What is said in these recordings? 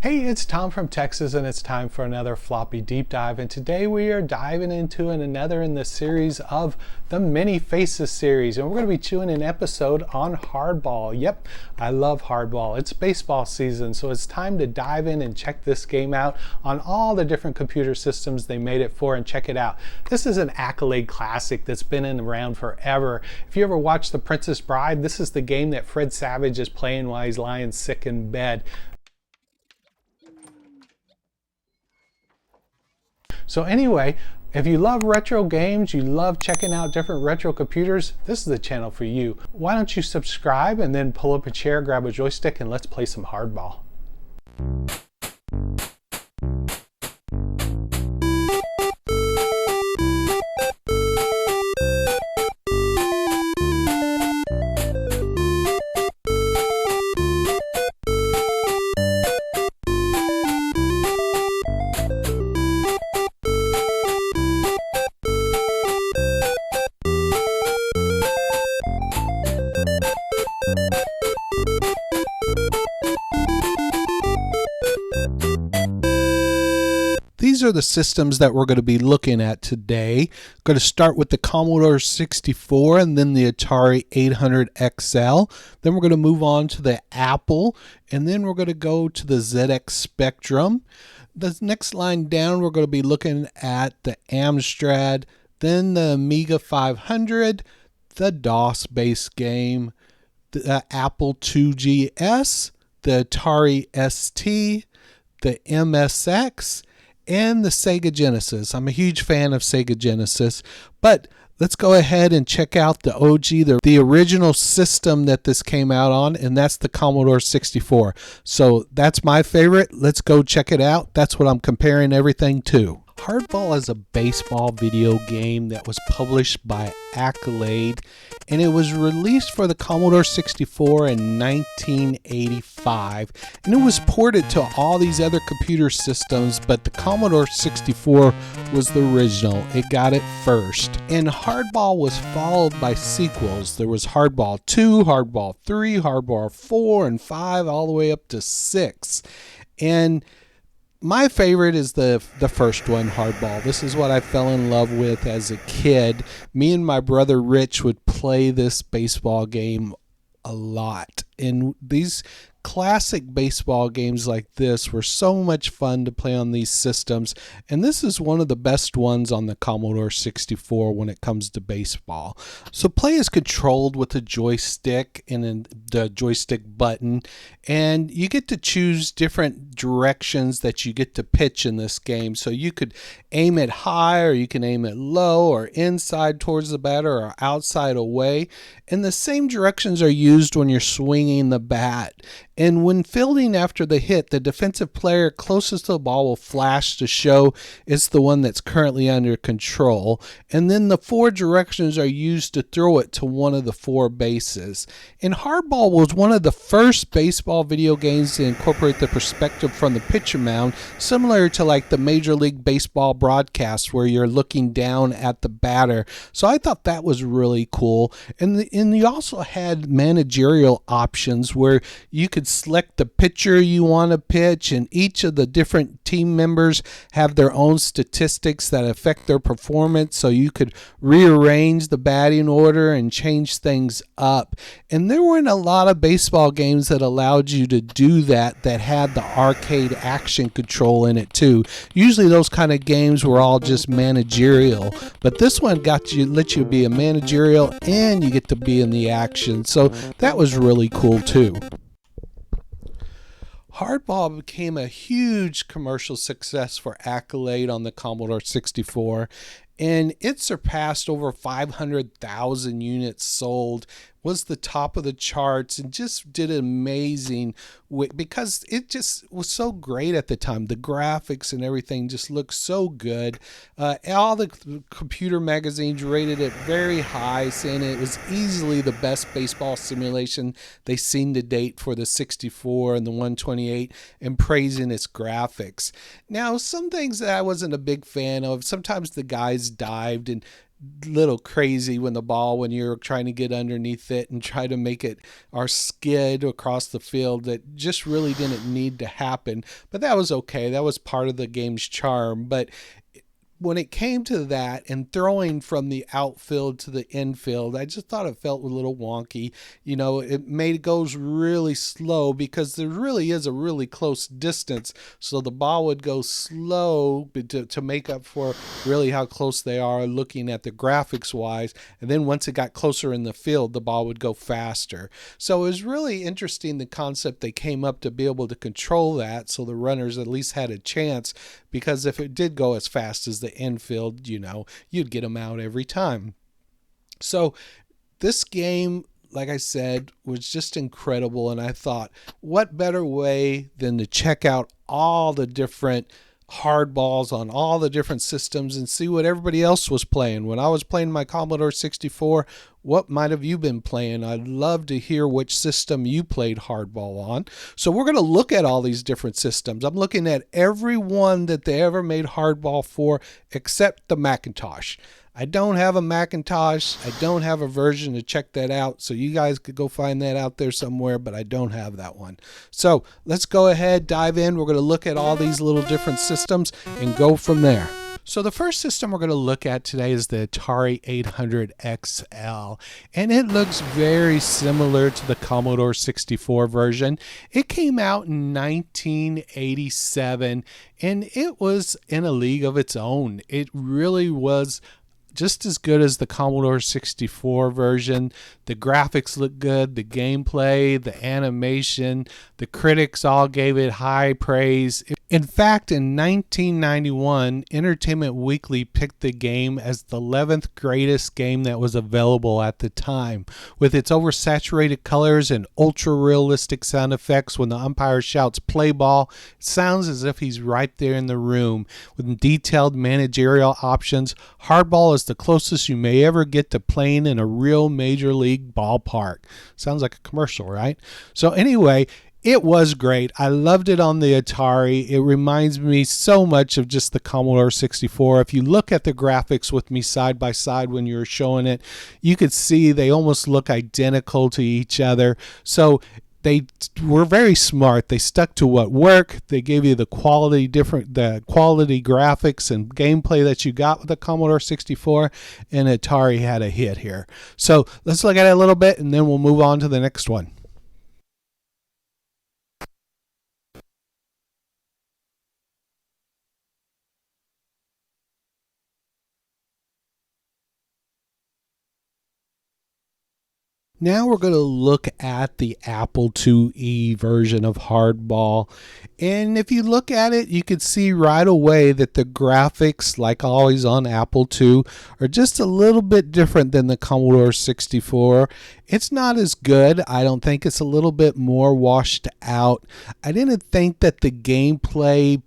Hey, it's Tom from Texas, and it's time for another floppy deep dive. And today we are diving into another in the series of the Many Faces series, and we're going to be doing an episode on Hardball. Yep, I love Hardball. It's baseball season, so it's time to dive in and check this game out on all the different computer systems they made it for, and check it out. This is an Accolade classic that's been around forever. If you ever watched The Princess Bride, this is the game that Fred Savage is playing while he's lying sick in bed. So anyway, if you love retro games, you love checking out different retro computers, this is the channel for you. Why don't you subscribe and then pull up a chair, grab a joystick, and let's play some Hardball. These are the systems that we're going to be looking at today. Going to start with the Commodore 64 and then the Atari 800 XL. Then we're going to move on to the Apple, and then we're going to go to the ZX Spectrum. The next line down, we're going to be looking at the Amstrad, then the Amiga 500, the DOS-based game, the Apple IIGS, the Atari ST, the MSX, and the Sega Genesis. I'm a huge fan of Sega Genesis, but let's go ahead and check out the OG, the original system that this came out on, and that's the Commodore 64. So that's my favorite. Let's go check it out. That's what I'm comparing everything to. Hardball is a baseball video game that was published by Accolade, and it was released for the Commodore 64 in 1985, and it was ported to all these other computer systems, but the Commodore 64 was the original. It got it first. And Hardball was followed by sequels. There was Hardball 2, Hardball 3, Hardball 4, and 5, all the way up to 6. And my favorite is the first one, Hardball. This is what I fell in love with as a kid. Me and my brother Rich would play this baseball game a lot. And these classic baseball games like this were so much fun to play on these systems, and this is one of the best ones on the Commodore 64 when it comes to baseball. So play is controlled with a joystick and the joystick button, and you get to choose different directions that you get to pitch in this game. So you could aim it high, or you can aim it low, or inside towards the batter, or outside away, and the same directions are used when you're swinging the bat. And when fielding after the hit, the defensive player closest to the ball will flash to show it's the one that's currently under control. And then the four directions are used to throw it to one of the four bases. And Hardball was one of the first baseball video games to incorporate the perspective from the pitcher mound, similar to like the Major League Baseball broadcast where you're looking down at the batter. So I thought that was really cool. And you also had managerial options where you could select the pitcher you want to pitch, and each of the different team members have their own statistics that affect their performance, so you could rearrange the batting order and change things up. And there weren't a lot of baseball games that allowed you to do that had the arcade action control in it too. Usually those kind of games were all just managerial, but this one let you be a managerial and you get to be in the action, so that was really cool too. Hardball became a huge commercial success for Accolade on the Commodore 64, and it surpassed over 500,000 units sold, was the top of the charts, and just did amazing because it just was so great at the time. The graphics and everything just looked so good. All the computer magazines rated it very high, saying it was easily the best baseball simulation they've seen to date for the 64 and the 128, and praising its graphics. Now, some things that I wasn't a big fan of, sometimes the guys dived, and little crazy when you're trying to get underneath it and try to make it or skid across the field. That just really didn't need to happen, but that was okay. That was part of the game's charm. But when it came to that and throwing from the outfield to the infield, I just thought it felt a little wonky. It goes really slow because there really is a really close distance. So the ball would go slow to make up for really how close they are looking at the graphics wise. And then once it got closer in the field, the ball would go faster. So it was really interesting, the concept they came up to be able to control that so the runners at least had a chance, because if it did go as fast as the infield, you'd get them out every time. So this game, like I said, was just incredible. And I thought, what better way than to check out all the different hardballs on all the different systems and see what everybody else was playing. When I was playing my Commodore 64, what might have you been playing? I'd love to hear which system you played hardball on. So we're going to look at all these different systems. I'm looking at every one that they ever made hardball for except the Macintosh. I don't have a Macintosh. I don't have a version to check that out. So you guys could go find that out there somewhere, but I don't have that one. So let's go ahead, dive in. We're going to look at all these little different systems and go from there. So the first system we're going to look at today is the Atari 800 XL, and it looks very similar to the Commodore 64 version. It came out in 1987, and it was in a league of its own. It really was just as good as the Commodore 64 version. The graphics look good, the gameplay, the animation, the critics all gave it high praise. In fact, in 1991, Entertainment Weekly picked the game as the 11th greatest game that was available at the time. With its oversaturated colors and ultra-realistic sound effects when the umpire shouts play ball, it sounds as if he's right there in the room. With detailed managerial options, Hardball is the closest you may ever get to playing in a real major league ballpark. Sounds like a commercial, right? So anyway, it was great. I loved it on the Atari. It reminds me so much of just the Commodore 64. If you look at the graphics with me side by side when you were showing it, you could see they almost look identical to each other. So they were very smart. They stuck to what worked. They gave you the quality graphics and gameplay that you got with the Commodore 64, and Atari had a hit here. So let's look at it a little bit, and then we'll move on to the next one. Now we're going to look at the Apple IIe version of Hardball. And if you look at it, you can see right away that the graphics, like always on Apple II, are just a little bit different than the Commodore 64. It's not as good. I don't think it's a little bit more washed out. I didn't think that the gameplay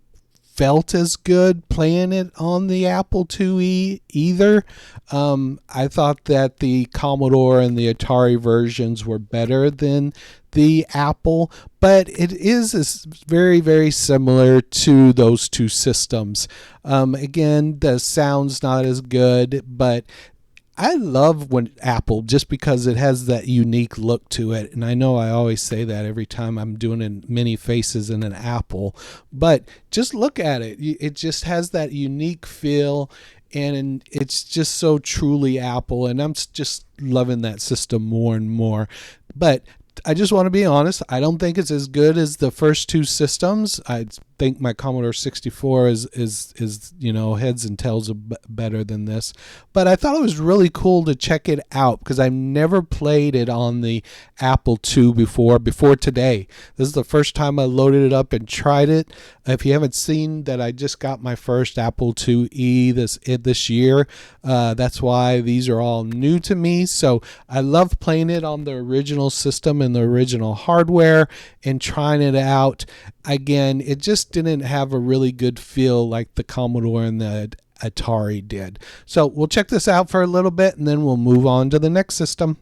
felt as good playing it on the Apple IIe either. I thought that the Commodore and the Atari versions were better than the Apple, but it is very, very similar to those two systems. Again, the sound's not as good, but I love when Apple, just because it has that unique look to it. And I know I always say that every time I'm doing many faces in an Apple, but just look at it. It just has that unique feel, and it's just so truly Apple. And I'm just loving that system more and more. But I just want to be honest, I don't think it's as good as the first two systems. I think my Commodore 64 is heads and tails better than this. But I thought it was really cool to check it out because I've never played it on the Apple II before today. This is the first time I loaded it up and tried it. If you haven't seen that, I just got my first Apple IIe this year. That's why these are all new to me. So I love playing it on the original system and the original hardware and trying it out. Again, it just didn't have a really good feel like the Commodore and the Atari did. So we'll check this out for a little bit and then we'll move on to the next system.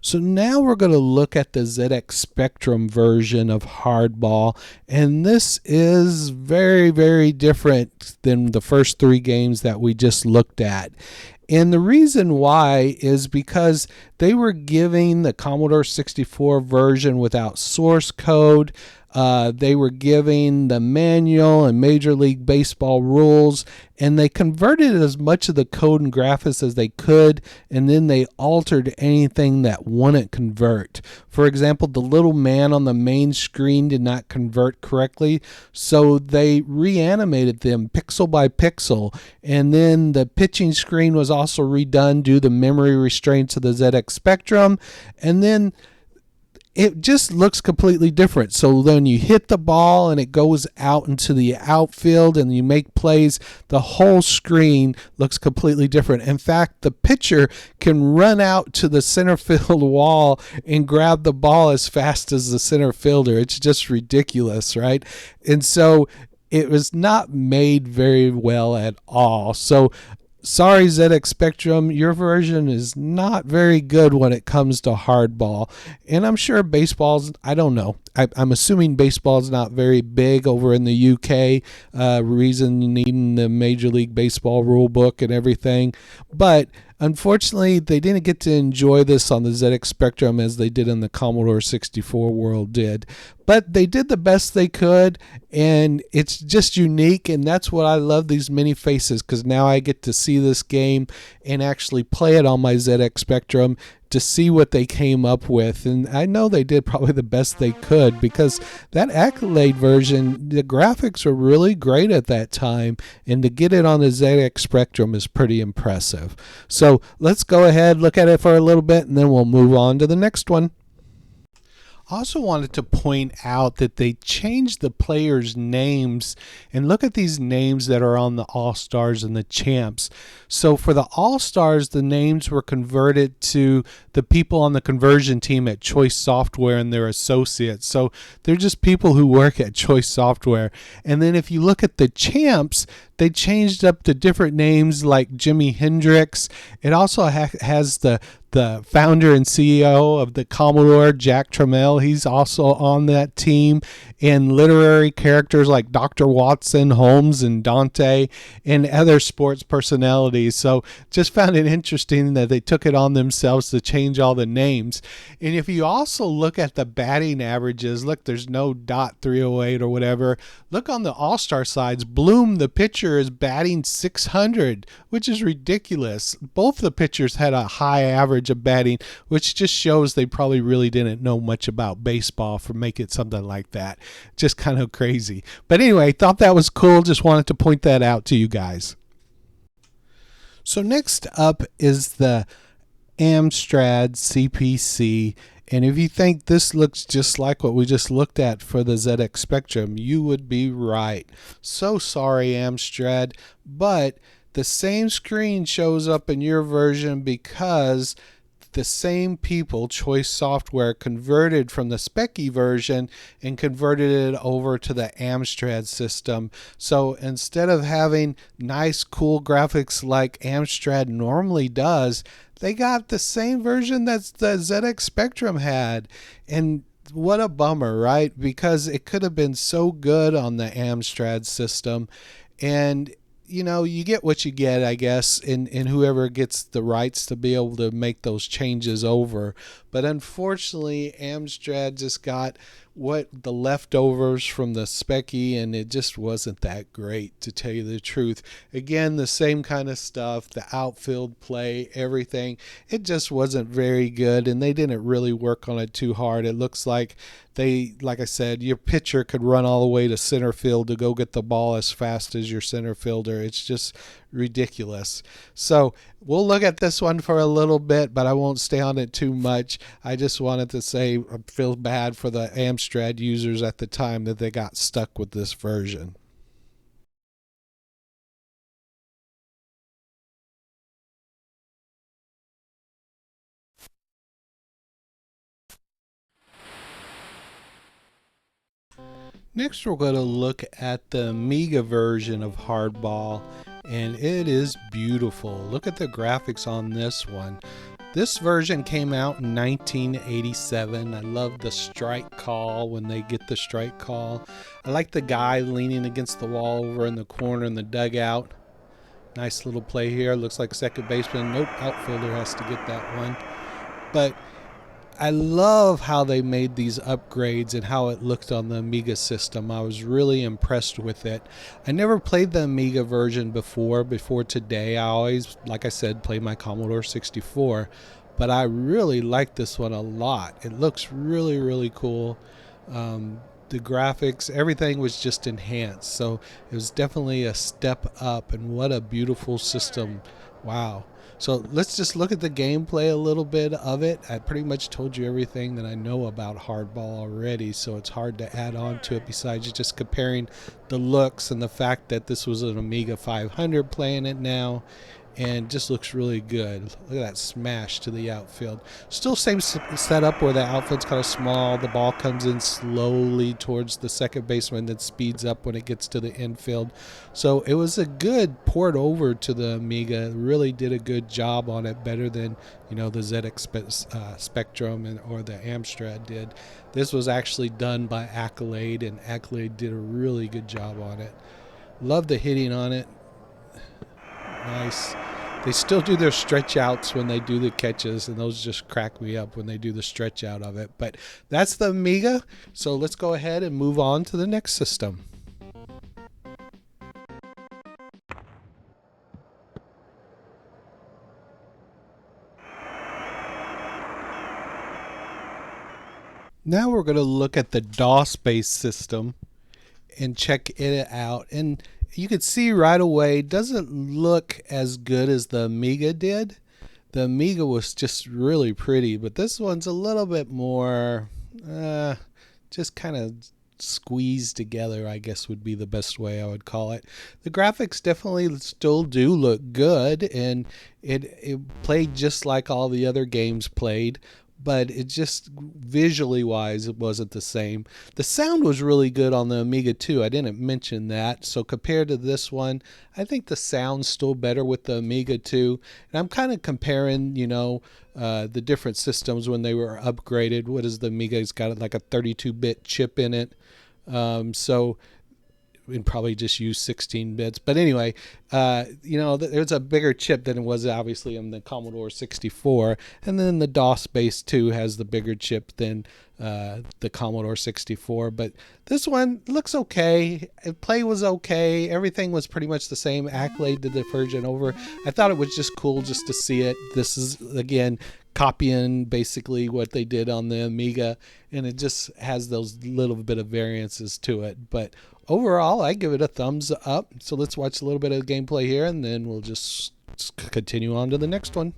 So now we're going to look at the ZX Spectrum version of Hardball, and this is very, very different than the first three games that we just looked at. And the reason why is because they were giving the Commodore 64 version without source code. They were giving the manual and Major League Baseball rules, and they converted as much of the code and graphics as they could, and then they altered anything that wouldn't convert. For example, the little man on the main screen did not convert correctly, so they reanimated them pixel by pixel, and then the pitching screen was also redone due to the memory restraints of the ZX Spectrum, and then it just looks completely different. So then you hit the ball and it goes out into the outfield and you make plays, the whole screen looks completely different. In fact, the pitcher can run out to the center field wall and grab the ball as fast as the center fielder. It's just ridiculous, right? And so it was not made very well at all. So sorry, ZX Spectrum, your version is not very good when it comes to Hardball. And I'm sure baseball's, I don't know. I'm assuming baseball's not very big over in the UK, reason needing the Major League Baseball rule book and everything. But unfortunately, they didn't get to enjoy this on the ZX Spectrum as they did in the Commodore 64 world did. But they did the best they could, and it's just unique, and that's what I love these mini faces, because now I get to see this game and actually play it on my ZX Spectrum to see what they came up with. And I know they did probably the best they could, because that Accolade version, the graphics were really great at that time, and to get it on the ZX Spectrum is pretty impressive. So let's go ahead, look at it for a little bit, and then we'll move on to the next one. I also wanted to point out that they changed the players' names, and look at these names that are on the All-Stars and the Champs. So for the All-Stars, the names were converted to the people on the conversion team at Choice Software and their associates. So they're just people who work at Choice Software. And then if you look at the Champs, they changed up to different names like Jimi Hendrix. It also has the founder and CEO of the Commodore, Jack Tramiel. He's also on that team. And literary characters like Dr. Watson, Holmes, and Dante, and other sports personalities. So just found it interesting that they took it on themselves to change all the names. And if you also look at the batting averages, look, there's no .308 or whatever. Look on the All-Star sides. Bloom, the pitcher, is batting 600, which is ridiculous. Both the pitchers had a high average of batting, which just shows they probably really didn't know much about baseball for making something like that. Just kind of crazy. But anyway, thought that was cool. Just wanted to point that out to you guys. So next up is the Amstrad CPC. And if you think this looks just like what we just looked at for the ZX Spectrum, you would be right. So sorry, Amstrad, but the same screen shows up in your version because the same people, Choice Software, converted from the Speccy version and converted it over to the Amstrad system. So instead of having nice, cool graphics like Amstrad normally does, they got the same version that the ZX Spectrum had. And what a bummer, right? Because it could have been so good on the Amstrad system. And you know, you get what you get, I guess, in whoever gets the rights to be able to make those changes over. But unfortunately, Amstrad just got what the leftovers from the Speccy, and it just wasn't that great, to tell you the truth. Again, the same kind of stuff, the outfield play, everything. It just wasn't very good, and they didn't really work on it too hard. It looks like they, like I said, your pitcher could run all the way to center field to go get the ball as fast as your center fielder. It's just ridiculous. So we'll look at this one for a little bit, but I won't stay on it too much. I just wanted to say I feel bad for the Amstrad users at the time that they got stuck with this version. Next, we're going to look at the Amiga version of Hardball, and it is beautiful. Look at the graphics on this one. This version came out in 1987. I love the strike call when they get the strike call. I like the guy leaning against the wall over in the corner in the dugout. Nice little play here. Looks like second baseman. Nope, outfielder has to get that one. But I love how they made these upgrades and how it looked on the Amiga system. I was really impressed with it. I never played the Amiga version before today. I always, like I said, played my Commodore 64. But I really like this one a lot. It looks really, really cool. The graphics, everything was just enhanced. So it was definitely a step up, and what a beautiful system. Wow. So let's just look at the gameplay a little bit of it. I pretty much told you everything that I know about Hardball already, so it's hard to add on to it besides just comparing the looks and the fact that this was an Amiga 500 playing it now. And just looks really good. Look at that smash to the outfield. Still same setup where the outfield's kind of small. The ball comes in slowly towards the second baseman, that speeds up when it gets to the infield. So it was a good port over to the Amiga. Really did a good job on it, better than the ZX Spectrum or the Amstrad did. This was actually done by Accolade, and Accolade did a really good job on it. Love the hitting on it. Nice. They still do their stretch outs when they do the catches, and those just crack me up when they do the stretch out of it. But that's the Amiga. So let's go ahead and move on to the next system. Now we're going to look at the DOS-based system and check it out. And you can see right away, it doesn't look as good as the Amiga did. The Amiga was just really pretty, but this one's a little bit more just kind of squeezed together, I guess would be the best way I would call it. The graphics definitely still do look good, and it played just like all the other games played, but it just visually wise it wasn't the same. The sound was really good on the Amiga too. I didn't mention that. So compared to this one, I think the sound's still better with the Amiga too. And I'm kind of comparing, the different systems when they were upgraded. What is the Amiga? It's got like a 32-bit chip in it. So and probably just use 16 bits. But anyway, there's a bigger chip than it was obviously in the Commodore 64. And then the DOS base too has the bigger chip than the Commodore 64. But this one looks okay. Play was okay. Everything was pretty much the same. Accolade did the version over. I thought it was just cool just to see it. This is, again, copying basically what they did on the Amiga, and it just has those little bit of variances to it. But overall, I give it a thumbs up. So let's watch a little bit of gameplay here, and then we'll just continue on to the next one.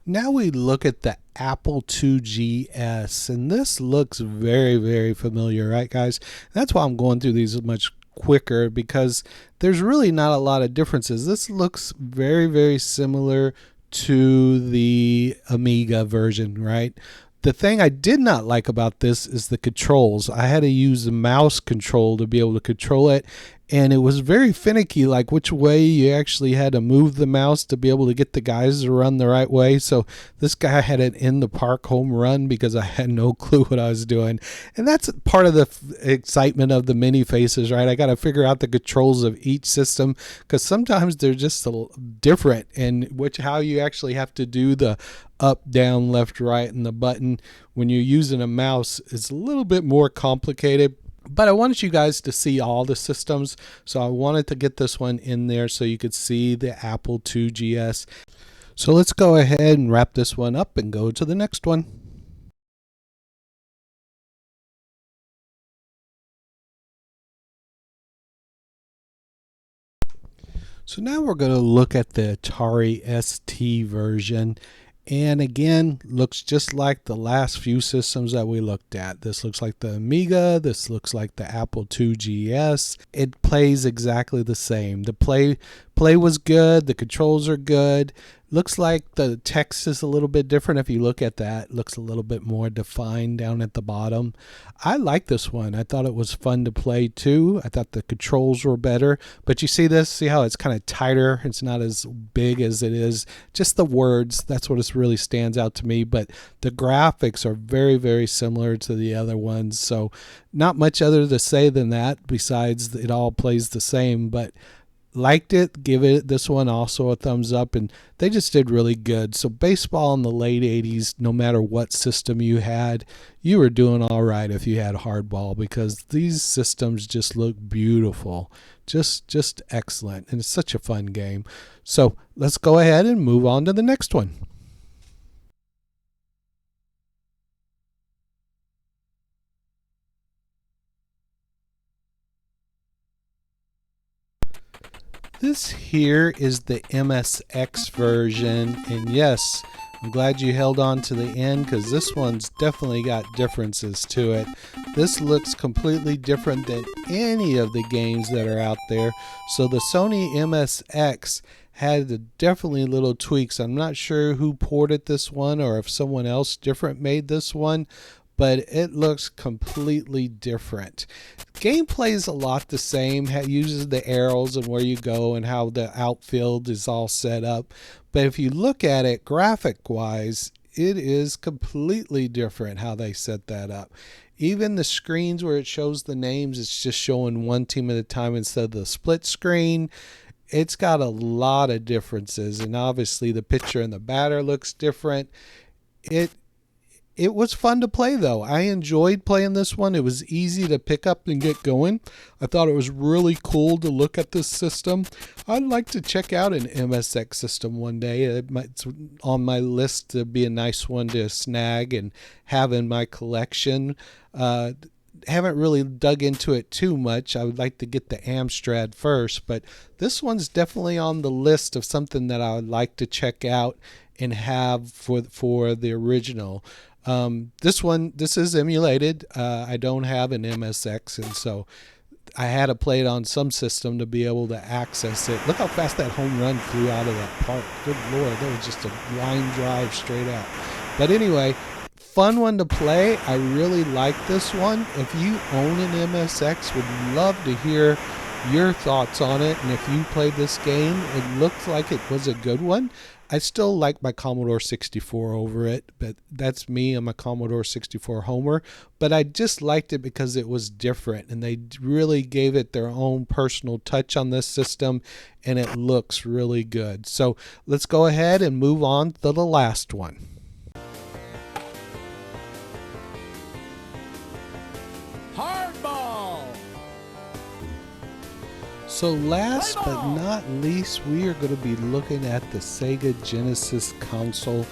Now we look at the Apple IIGS, and this looks very, very familiar, right, guys? That's why I'm going through these much quicker, because there's really not a lot of differences. This looks very, very similar to the Amiga version, right? The thing I did not like about this is the controls. I had to use the mouse control to be able to control it, and it was very finicky, like which way you actually had to move the mouse to be able to get the guys to run the right way. So this guy had an in the park home run because I had no clue what I was doing. And that's part of the excitement of the mini faces, right? I got to figure out the controls of each system, because sometimes they're just a little different, and how you actually have to do the up, down, left, right, and the button when you're using a mouse is a little bit more complicated. But I wanted you guys to see all the systems, so I wanted to get this one in there so you could see the Apple IIGS. So let's go ahead and wrap this one up and go to the next one. So now we're going to look at the Atari ST version. And again, looks just like the last few systems that we looked at. This looks like the Amiga. This looks like the Apple IIGS. It plays exactly the same. The play was good. The controls are good. Looks like the text is a little bit different. If you look at that, it looks a little bit more defined down at the bottom. I like this one. I thought it was fun to play too. I thought the controls were better. But you see this? See how it's kind of tighter? It's not as big as it is. Just the words, that's what it really stands out to me. But the graphics are very, very similar to the other ones. So not much other to say than that, besides it all plays the same. But liked it, give it this one also a thumbs up, and they just did really good. So baseball in the late 80s, no matter what system you had, you were doing all right if you had Hardball, because these systems just look beautiful, just excellent, and it's such a fun game. So let's go ahead and move on to the next one. This here is the MSX version, and yes, I'm glad you held on to the end, because this one's definitely got differences to it. This looks completely different than any of the games that are out there. So the Sony MSX had definitely little tweaks. I'm not sure who ported this one or if someone else different made this one, but it looks completely different. Gameplay is a lot the same. It uses the arrows and where you go and how the outfield is all set up. But if you look at it graphic wise, it is completely different how they set that up. Even the screens where it shows the names, it's just showing one team at a time instead of the split screen. It's got a lot of differences, and obviously the pitcher and the batter looks different. It was fun to play, though. I enjoyed playing this one. It was easy to pick up and get going. I thought it was really cool to look at this system. I'd like to check out an MSX system one day. It's on my list to be a nice one to snag and have in my collection. Haven't really dug into it too much. I would like to get the Amstrad first, but this one's definitely on the list of something that I would like to check out and have for the original. This is emulated. I don't have an MSX, and so I had to play it on some system to be able to access it. Look how fast that home run flew out of that park. Good Lord, that was just a line drive straight out. But anyway, fun one to play. I really like this one. If you own an MSX, would love to hear your thoughts on it. And if you played this game, it looked like it was a good one. I still like my Commodore 64 over it, but that's me. I'm a Commodore 64 homer. But I just liked it because it was different, and they really gave it their own personal touch on this system, and it looks really good. So let's go ahead and move on to the last one. Hardball! So last but not least, we are going to be looking at the Sega Genesis console,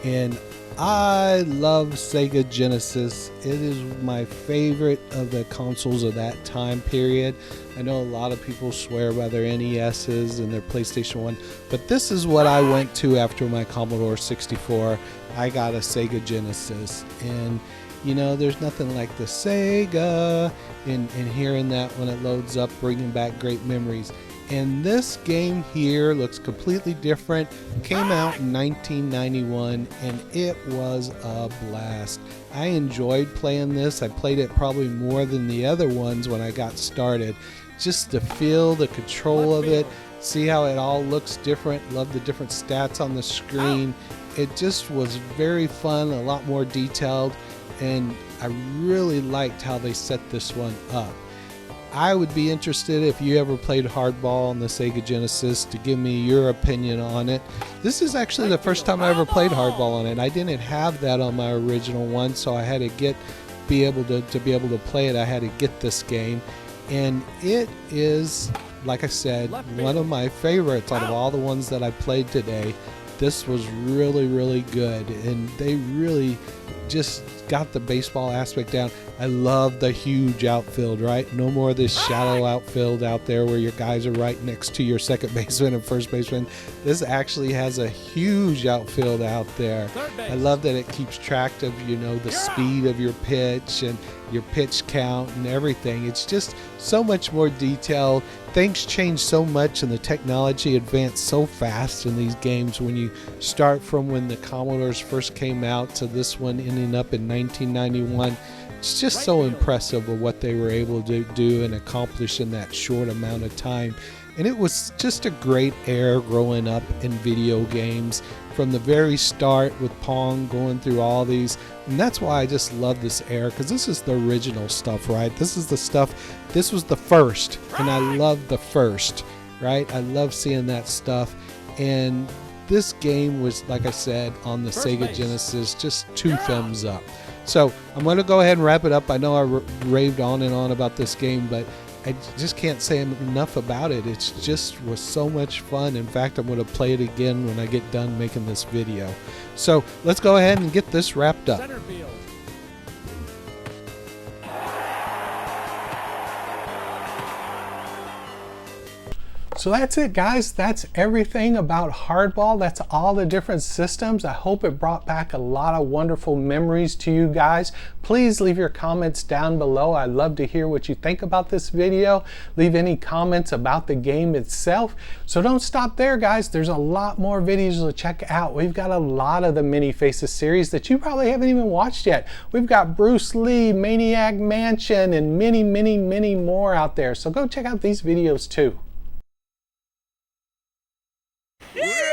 and I love Sega Genesis. It is my favorite of the consoles of that time period. I know a lot of people swear by their NESs and their PlayStation 1, but this is what I went to after my Commodore 64. I got a Sega Genesis, and you know, there's nothing like the Sega, and hearing that when it loads up, bringing back great memories. And this game here looks completely different. Came out in 1991, and it was a blast. I enjoyed playing this. I played it probably more than the other ones when I got started. Just to feel the control of it, see how it all looks different, love the different stats on the screen. It just was very fun, a lot more detailed, and I really liked how they set this one up. I would be interested if you ever played Hardball on the Sega Genesis to give me your opinion on it. This is actually the first time I ever played Hardball on it. I didn't have that on my original one, so I had to be able to play it. I had to get this game, and it is, like I said, one of my favorites out of all the ones that I played today. This was really, really good, and they really just got the baseball aspect down. I love the huge outfield, right? No more of this shallow outfield out there where your guys are right next to your second baseman and first baseman. This actually has a huge outfield out there. I love that it keeps track of, you know, the speed of your pitch and your pitch count and everything. It's just so much more detailed. Things change so much and the technology advanced so fast in these games when you start from when the Commodores first came out to this one ending up in 1991. It's just so impressive of what they were able to do and accomplish in that short amount of time. And it was just a great era growing up in video games from the very start with Pong going through all these. And that's why I just love this era, because this is the original stuff, right? This is the stuff, this was the first, and I love the first, right? I love seeing that stuff. And this game was, like I said, on the Sega Genesis, just 2 thumbs up. So I'm going to go ahead and wrap it up. I know I raved on and on about this game, but I just can't say enough about it. It just was so much fun. In fact, I'm going to play it again when I get done making this video. So let's go ahead and get this wrapped up. Center field. So that's it, guys. That's everything about Hardball. That's all the different systems. I hope it brought back a lot of wonderful memories to you guys. Please leave your comments down below. I'd love to hear what you think about this video. Leave any comments about the game itself. So don't stop there, guys. There's a lot more videos to check out. We've got a lot of the Many Faces series that you probably haven't even watched yet. We've got Bruce Lee, Maniac Mansion, and many, many, many more out there. So go check out these videos too. Yeah!